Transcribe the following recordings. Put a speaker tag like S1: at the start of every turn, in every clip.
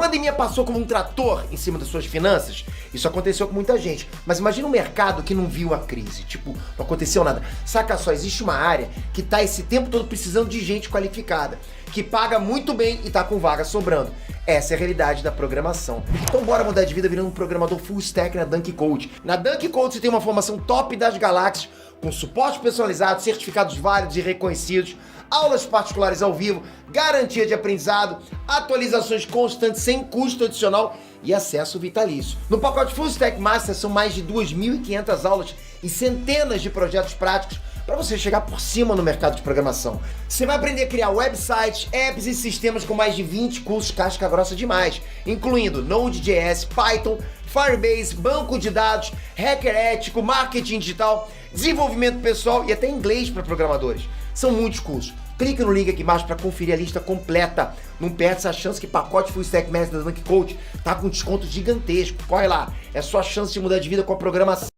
S1: pandemia passou como um trator em cima das suas finanças? Isso aconteceu com muita gente. Mas imagina um mercado que não viu a crise. Tipo, não aconteceu nada. Saca só, existe uma área que tá esse tempo todo precisando de gente qualificada, que paga muito bem e tá com vaga sobrando. Essa é a realidade da programação. Então bora mudar de vida virando um programador full stack na Dunk Code. Na Dunk Code você tem uma formação top das galáxias, com suporte personalizado, certificados válidos e reconhecidos, aulas particulares ao vivo, garantia de aprendizado, atualizações constantes sem custo adicional e acesso vitalício. No pacote Full Stack Master são mais de 2.500 aulas e centenas de projetos práticos para você chegar por cima no mercado de programação. Você vai aprender a criar websites, apps e sistemas com mais de 20 cursos casca grossa demais, incluindo Node.js, Python, Firebase, banco de dados, hacker ético, marketing digital, desenvolvimento pessoal e até inglês para programadores. São muitos cursos. Clique no link aqui embaixo para conferir a lista completa. Não perde essa chance que pacote Full Stack Master da Dunk Code tá com desconto gigantesco. Corre lá, é sua chance de mudar de vida com a programação.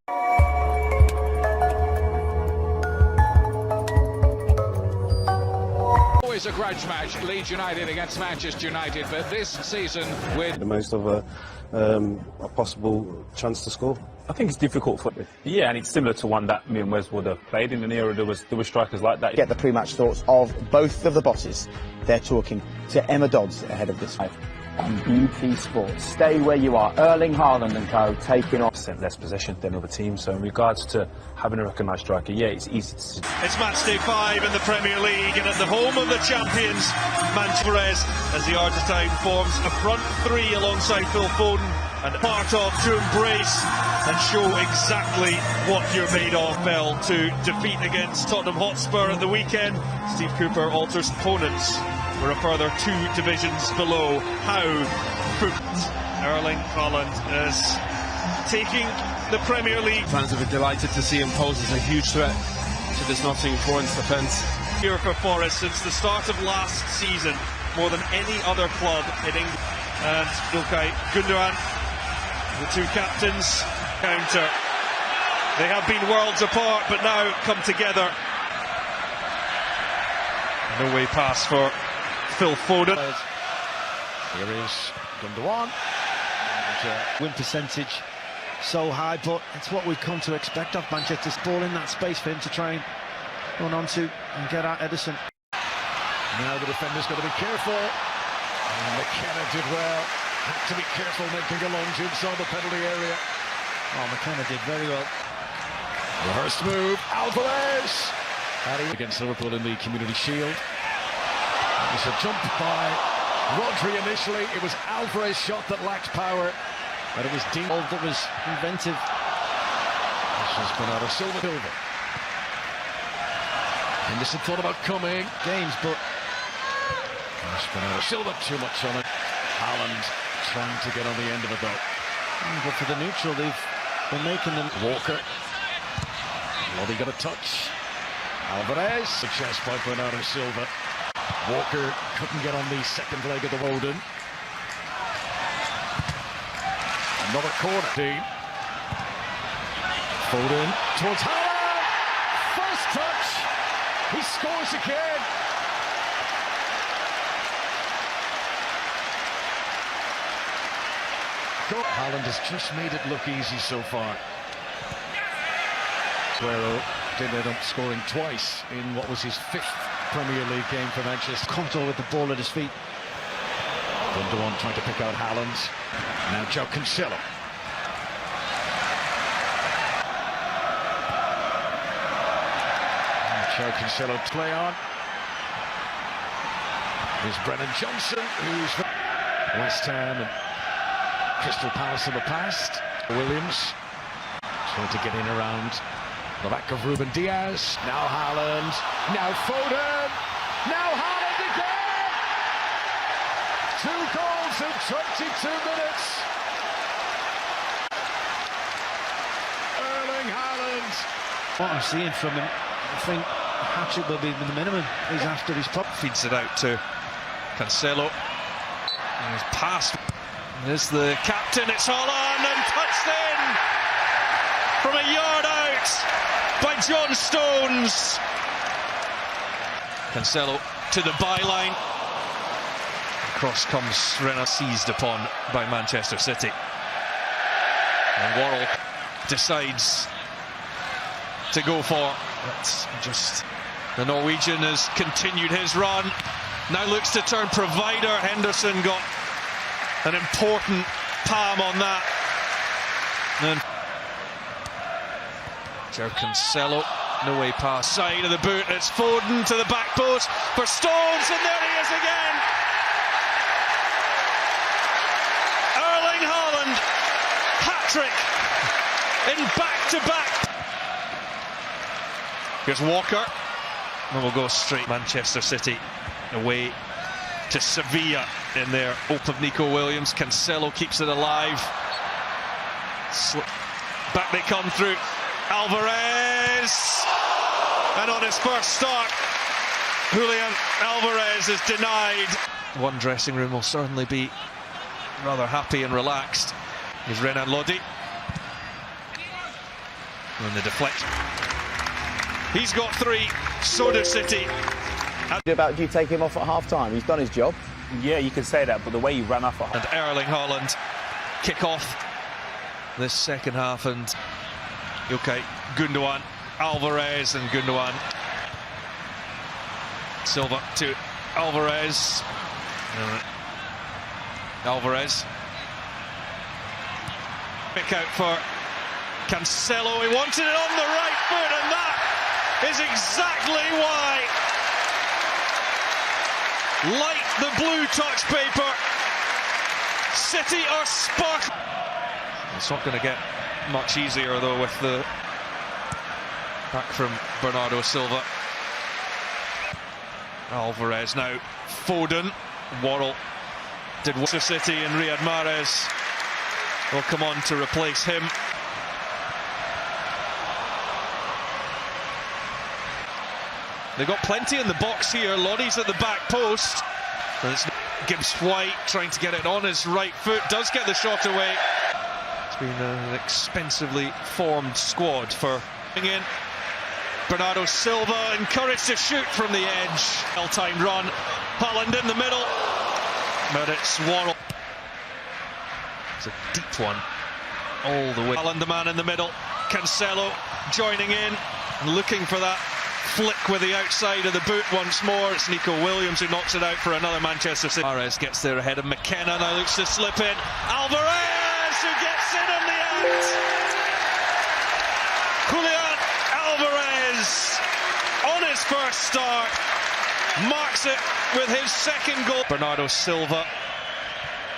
S2: Always a grudge match, Leeds United against Manchester United, but this season with
S3: the most of a possible chance to score.
S4: I think it's difficult for and it's similar to one that me and Wes would have played in an era. There were strikers like that.
S5: Get the pre-match thoughts of both of the bosses. They're talking to Emma Dodds ahead of this fight. On BT Sports, stay where you are. Erling Haaland and co taking off.
S4: Less possession than other teams. So in regards to having a recognised striker, yeah, it's easy to see.
S6: It's match day 5 in the Premier League, and at the home of the champions, Melhores, as the Argentine forms a front three alongside Phil Foden, and part of to embrace and show exactly what you're made of. Fell to defeat against Tottenham Hotspur at the weekend. Steve Cooper alters opponents. We're a further 2 divisions below. How Erling Haaland is taking the Premier League.
S7: Fans have been delighted to see him pose as a huge threat to this Nottingham Forest defence.
S6: Here for Forest since the start of last season, more than any other club in England. And Ilkay Gundogan, the 2 captains, counter. They have been worlds apart, but now come together. No way pass for Phil Foden.
S8: Here is Gundogan. Win percentage so high, but it's what we've come to expect of Manchester's ball in that space for him to try and run onto and get at Edison.
S9: Now the defender's got to be careful. And McKenna did well. Had to be careful making a lunge inside the penalty area.
S8: Oh, McKenna did very well.
S9: Reversed move, Alvarez. Against Liverpool in the Community Shield. It was a jump by Rodri initially. It was Alvarez's shot that lacked power. But it was deep.
S8: That was inventive.
S9: This has been out of Silva. Henderson thought about coming.
S8: Games, but
S9: it's been out of Silva, too much on it. Haaland trying to get on the end of it though.
S8: But for the neutral, they've been making them.
S9: Walker. Lottie got a touch. Alvarez. The chest by Bernardo Silva. Walker couldn't get on the second leg of the Woden. Another corner. Dean. Foden towards Haaland. First touch. He scores again. Haaland has just made it look easy so far. Aguero did end up scoring twice in what was his 5th Premier League game for Manchester.
S8: Contour with the ball at his feet.
S9: Gundogan trying to pick out Haaland. Now Joe Cancelo. Joe Cancelo to play on. Here's Brennan Johnson, who's West Ham and Crystal Palace in the past. Williams trying to get in around the back of Ruben Diaz. Now Haaland. Now Foden. Now Haaland again. 2 goals in 22 minutes. Erling Haaland.
S8: What I'm seeing from him, I think a hat-trick will be the minimum. He's after his pop.
S6: Feeds it out to Cancelo. And he's passed. There's the captain, it's Haaland, and touched in from a yard out by John Stones. Cancelo to the byline. Cross comes Renner, seized upon by Manchester City. And Worrell decides to go for. That's just the Norwegian has continued his run. Now looks to turn provider. Henderson got an important palm on that. And Joe Cancelo, no way past side of the boot. It's Foden to the back post for Stones, and there he is again. Erling Haaland, hat-trick in back-to-back. Here's Walker, and we'll go straight Manchester City away to Sevilla in their open. Nico Williams, Cancelo keeps it alive. Back they come through. Alvarez, and on his first start, Julian Alvarez is denied. One dressing room will certainly be rather happy and relaxed. Here's Renan Lodi, and the deflection. He's got 3, so does City.
S5: Do you take him off at half-time? He's done his job.
S4: Yeah, you can say that, but the way he ran off
S6: And Erling Haaland kick off this second half, and okay, Gundogan, Alvarez, and Gundogan. Silva to Alvarez. Alvarez. Pick out for Cancelo. He wanted it on the right foot, and that is exactly why. Like the blue touch paper, City are spark. It's not going to get much easier though with the back from Bernardo Silva. Alvarez now, Foden, Worrell did Manchester City, and Riyad Mahrez will come on to replace him. They've got plenty in the box here. Lodi's at the back post. And it's Gibbs White trying to get it on his right foot. Does get the shot away. It's been an expensively formed squad for in. Bernardo Silva encouraged to shoot from the edge. Well-timed run. Haaland in the middle. But it's Worrell. It's a deep one. All the way. Haaland the man in the middle. Cancelo joining in and looking for that flick with the outside of the boot once more. It's Nico Williams who knocks it out for another Manchester City. Mahrez gets there ahead of McKenna, now looks to slip in. Alvarez who gets in on the act. Julian Alvarez on his first start marks it with his second goal. Bernardo Silva,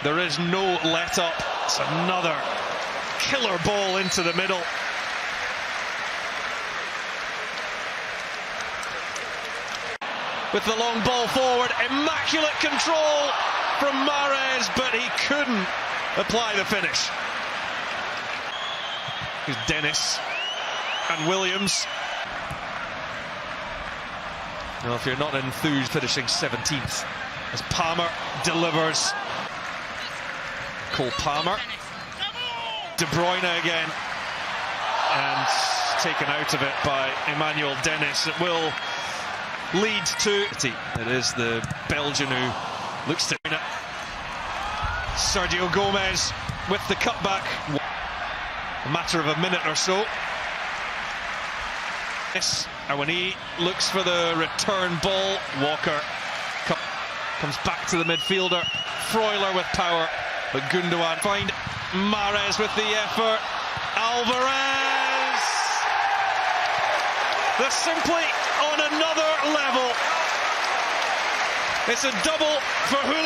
S6: there is no let up. It's another killer ball into the middle. With the long ball forward, immaculate control from Mahrez, but he couldn't apply the finish. Here's Dennis and Williams. Well, if you're not enthused, finishing 17th as Palmer delivers. Cole Palmer. De Bruyne again. And taken out of it by Emmanuel Dennis. It will lead to it is the Belgian who looks to Sergio Gomez with the cutback. A matter of a minute or so. Yes, and when he looks for the return ball, Walker comes back to the midfielder. Freuler with power, but Gundogan find Mahrez with the effort. Alvarez! They're simply on another level. It's a double for Julian.